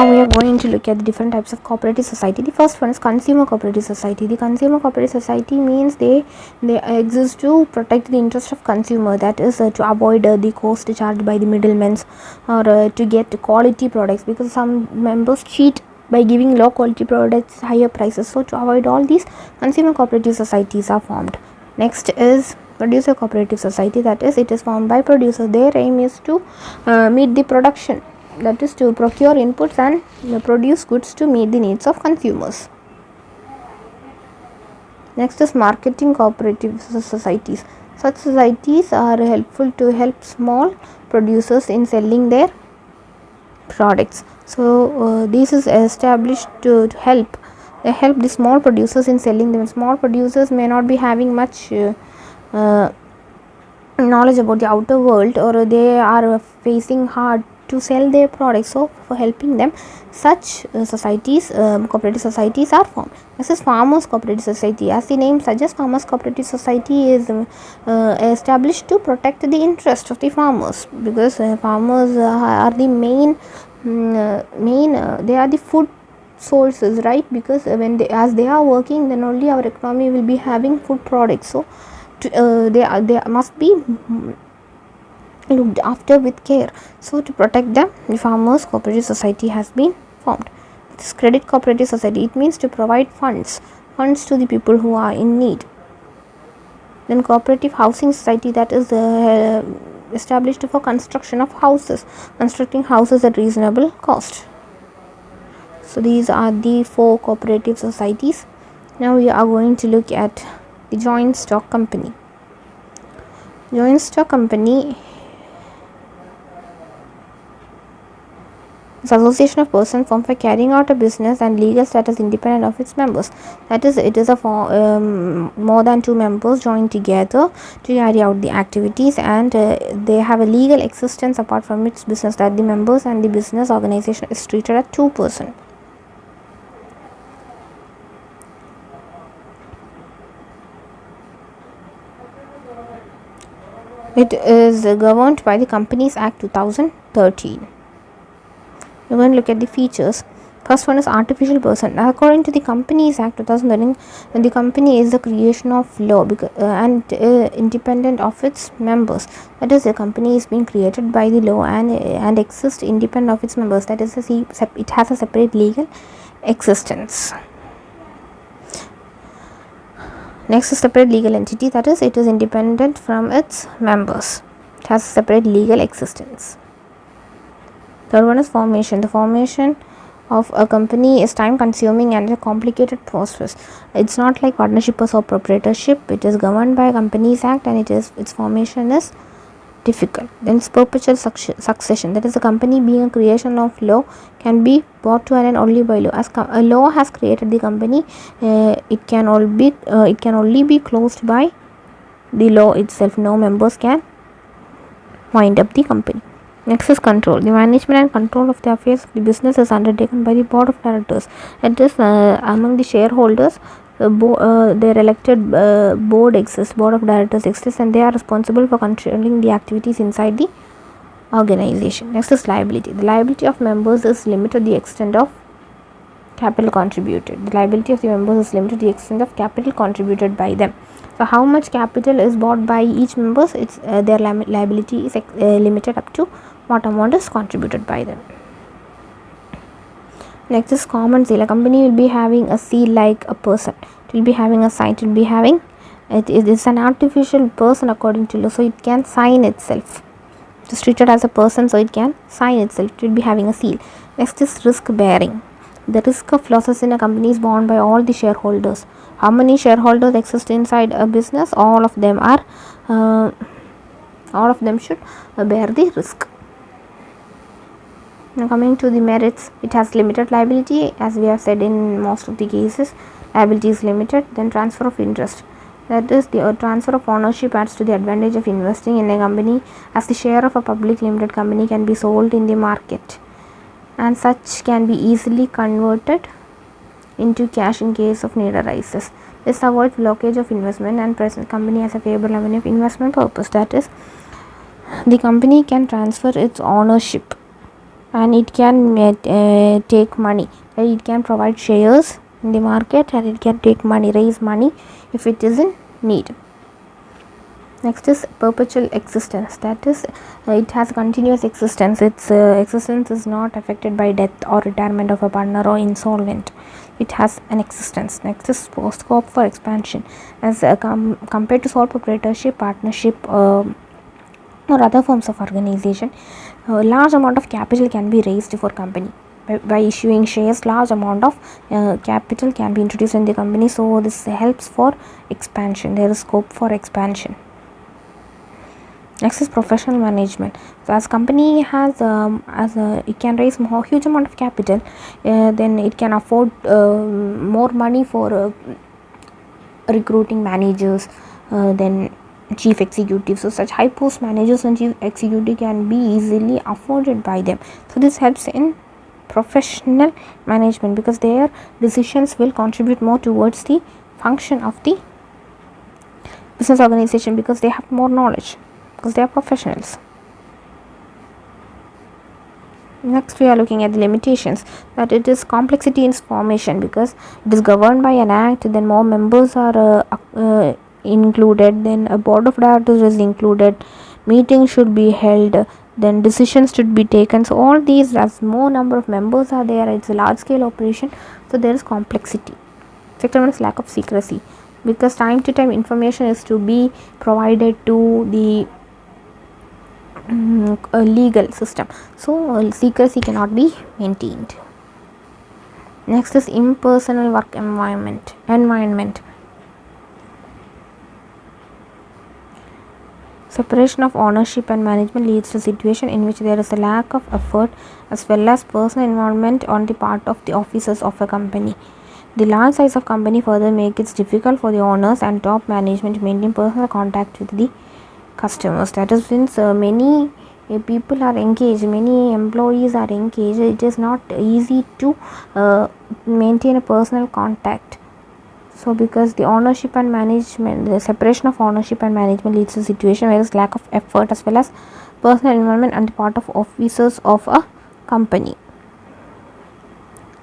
Now we are going to look at the different types of cooperative society. The first one is consumer cooperative society. The consumer cooperative society means they exist to protect the interest of consumer, that is to avoid the cost charged by the middlemen, or to get quality products, because some members cheat by giving low quality products higher prices. So to avoid all these, consumer cooperative societies are formed. Next is producer cooperative society, that is it is formed by producers. Their aim is to meet the production, that is to procure inputs and produce goods to meet the needs of consumers. Next is marketing cooperative societies. Such societies are helpful to help small producers in selling their products. So this is established to help the small producers in selling them. Small producers may not be having much knowledge about the outer world, or they are facing hard to sell their products. So for helping them, such societies, cooperative societies are formed. This is farmers cooperative society. As the name suggests, farmers cooperative society is established to protect the interest of the farmers, because farmers are the main they are the food sources, right? Because when as they are working, then only our economy will be having food products. So they must be looked after with care. So to protect them, the farmers cooperative society has been formed. This credit cooperative society, it means to provide funds to the people who are in need. Then cooperative housing society, that is established for construction of houses, constructing houses at reasonable cost. So these are the 4 cooperative societies. Now we are going to look at the joint stock company. Joint stock company is association of persons formed for carrying out a business and legal status independent of its members. That is, it is a more than 2 members joined together to carry out the activities, and they have a legal existence apart from its business, that the members and the business organization is treated as 2 persons. It is governed by the Companies Act 2013. We're going to look at the features. First one is artificial person. According to the Companies Act 2013, the company is the creation of law and independent of its members. That is, the company is being created by the law and exists independent of its members. That is, it has a separate legal existence. Next is separate legal entity, that is, it is independent from its members. It has a separate legal existence. Third one is formation. The formation of a company is time consuming and a complicated process. It's not like partnership or proprietorship. It is governed by Companies Act, and its formation is difficult. Then it's perpetual succession. That is, the company being a creation of law can be brought to an end only by law. As a law has created the company, it can only be closed by the law itself. No members can wind up the company. Next is control. The management and control of the affairs of the business is undertaken by the board of directors. It is among the shareholders. Their elected board of directors exists, and they are responsible for controlling the activities inside the organization. Next is liability. The liability of members is limited to the extent of capital contributed. The liability of the members is limited to the extent of capital contributed by them. So how much capital is bought by each member, it's their liability is limited up to what amount is contributed by them. Next is common seal. A company will be having a seal like a person. It will be having a sign. It is an artificial person according to law, so it can sign itself. It is treated as a person, so it can sign itself. It will be having a seal. Next is risk bearing. The risk of losses in a company is borne by all the shareholders. How many shareholders exist inside a business? All of them should bear the risk. Now coming to the merits, it has limited liability, as we have said in most of the cases. Liability is limited. Then transfer of interest. That is, the transfer of ownership adds to the advantage of investing in a company, as the share of a public limited company can be sold in the market, and such can be easily converted into cash in case of need arises. This avoids blockage of investment and present company as a favorable avenue of investment purpose. That is, the company can transfer its ownership and it can take money. It can provide shares in the market, and it can take money, raise money if it is in need. Next is perpetual existence, that is it has continuous existence. Its existence is not affected by death or retirement of a partner or insolvent. It has an existence. Next is scope for expansion, as compared to sole proprietorship, partnership, or other forms of organization. A large amount of capital can be raised for company by issuing shares. Large amount of capital can be introduced in the company, so this helps for expansion. There is scope for expansion. Next is professional management. So as company has it can raise huge amount of capital, then it can afford more money for recruiting managers, then chief executives. So such high post managers and chief executive can be easily afforded by them. So this helps in professional management because their decisions will contribute more towards the function of the business organization, because they have more knowledge, because they are professionals. Next we are looking at the limitations, that it is complexity in formation because it is governed by an act, then more members are included, then a board of directors is included, meetings should be held, then decisions should be taken. So all these, as more number of members are there, it's a large scale operation, so there is complexity. Second one is lack of secrecy, because time to time information is to be provided to the legal system, so secrecy cannot be maintained. Next is impersonal work environment. Separation of ownership and management leads to a situation in which there is a lack of effort as well as personal involvement on the part of the officers of a company. The large size of company further makes it difficult for the owners and top management to maintain personal contact with the customers. That is, since many people are engaged, many employees are engaged, it is not easy to maintain a personal contact. So because the ownership and management, the separation of ownership and management leads to a situation where there is lack of effort as well as personal involvement on the part of officers of a company.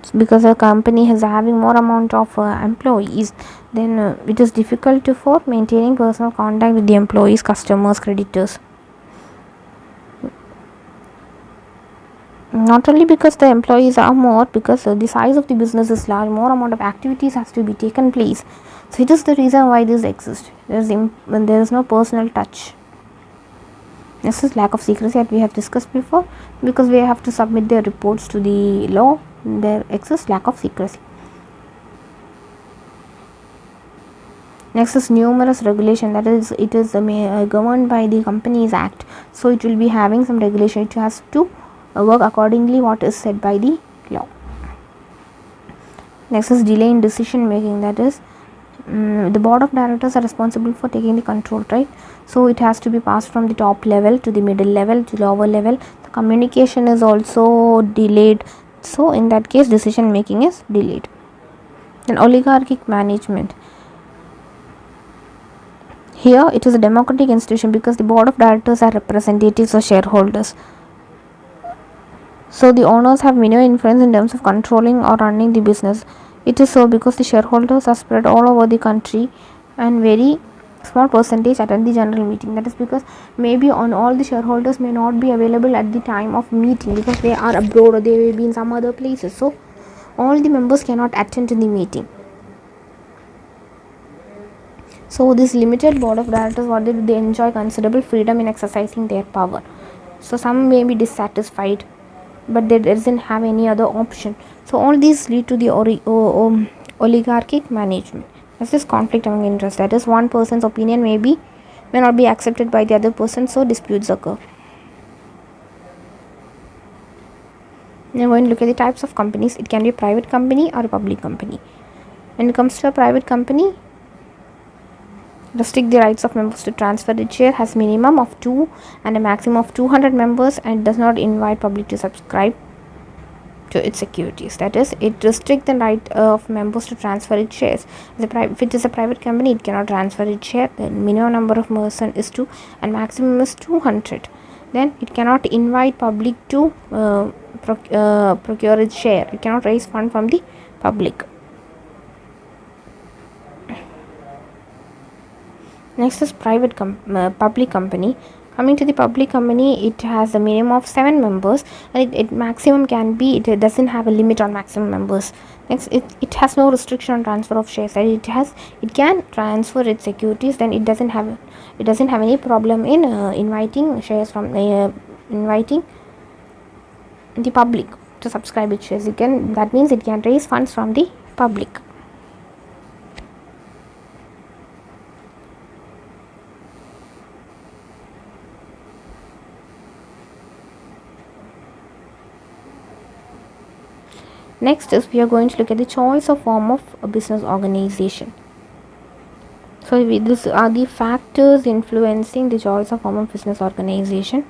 So because a company is having more amount of employees, then it is difficult for maintaining personal contact with the employees, customers, creditors. Not only because the employees are more, because the size of the business is large, more amount of activities has to be taken place. So it is the reason why this exists. There is no personal touch. This is lack of secrecy that we have discussed before, because we have to submit their reports to the law. There exists lack of secrecy. Next is numerous regulation, that is it is governed by the Companies Act, so it will be having some regulation. It has to work accordingly what is said by the law. Next is delay in decision making, that is the board of directors are responsible for taking the control, right? So it has to be passed from the top level to the middle level to lower level. The communication is also delayed, so in that case decision making is delayed. Then oligarchic management, here it is a democratic institution because the board of directors are representatives of shareholders. So the owners have minimum influence in terms of controlling or running the business. It is so because the shareholders are spread all over the country and very small percentage attend the general meeting. That is because maybe on all the shareholders may not be available at the time of meeting because they are abroad or they may be in some other places. So all the members cannot attend to the meeting. So this limited board of directors, what they do, they enjoy considerable freedom in exercising their power. So some may be dissatisfied, but they doesn't have any other option. So all these lead to the oligarchic management. This is conflict among interest, that is one person's opinion may not be accepted by the other person, so disputes occur. Now when you look at the types of companies, it can be a private company or a public company. When it comes to a private company, restrict the rights of members to transfer the share, has minimum of 2 and a maximum of 200 members, and does not invite public to subscribe to its securities. That is, it restricts the right of members to transfer its shares. If it is a private company, it cannot transfer its share. The minimum number of person is 2 and maximum is 200. then it cannot invite public to procure its share. It cannot raise fund from the public. Next is public company. Coming to the public company, it has a minimum of 7 members, and it maximum can be, it doesn't have a limit on maximum members. Next, it has no restriction on transfer of shares. It can transfer its securities. Then it doesn't have any problem in inviting shares from inviting the public to subscribe its shares. That means it can raise funds from the public. Next is we are going to look at the choice of form of a business organization. So these are the factors influencing the choice of form of business organization.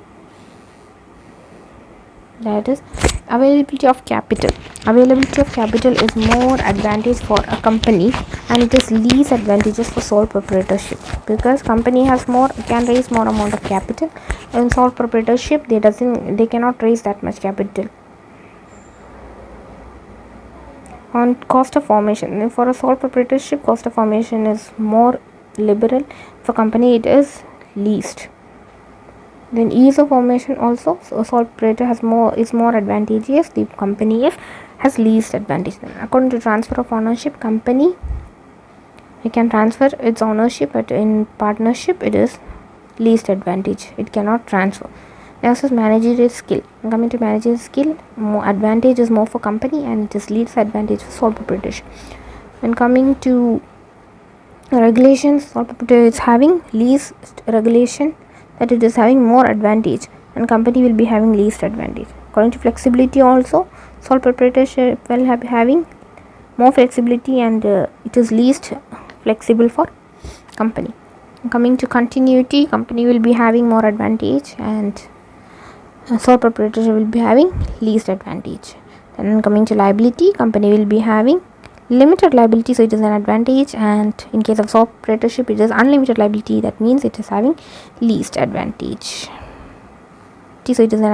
That is availability of capital. Availability of capital is more advantage for a company, and it is least advantageous for sole proprietorship, because company can raise more amount of capital. In sole proprietorship, they cannot raise that much capital. On cost of formation, for a sole proprietorship, cost of formation is more liberal. For company, it is least. Then ease of formation also, so sole proprietor is more advantageous. The company has least advantage. Then according to transfer of ownership, company it can transfer its ownership, but in partnership it is least advantage. It cannot transfer. Next is managerial skill. Coming to managerial skill, more advantage is more for company, and it is least advantage for sole proprietorship. When coming to regulations, sole proprietorship is having least regulation, that it is having more advantage, and company will be having least advantage. According to flexibility also, sole proprietorship will have having more flexibility, and it is least flexible for company. Coming to continuity, company will be having more advantage, and sole proprietorship will be having least advantage. Then coming to liability, company will be having limited liability, so it is an advantage, and in case of sole proprietorship, it is unlimited liability. That means it is having least advantage, so it is an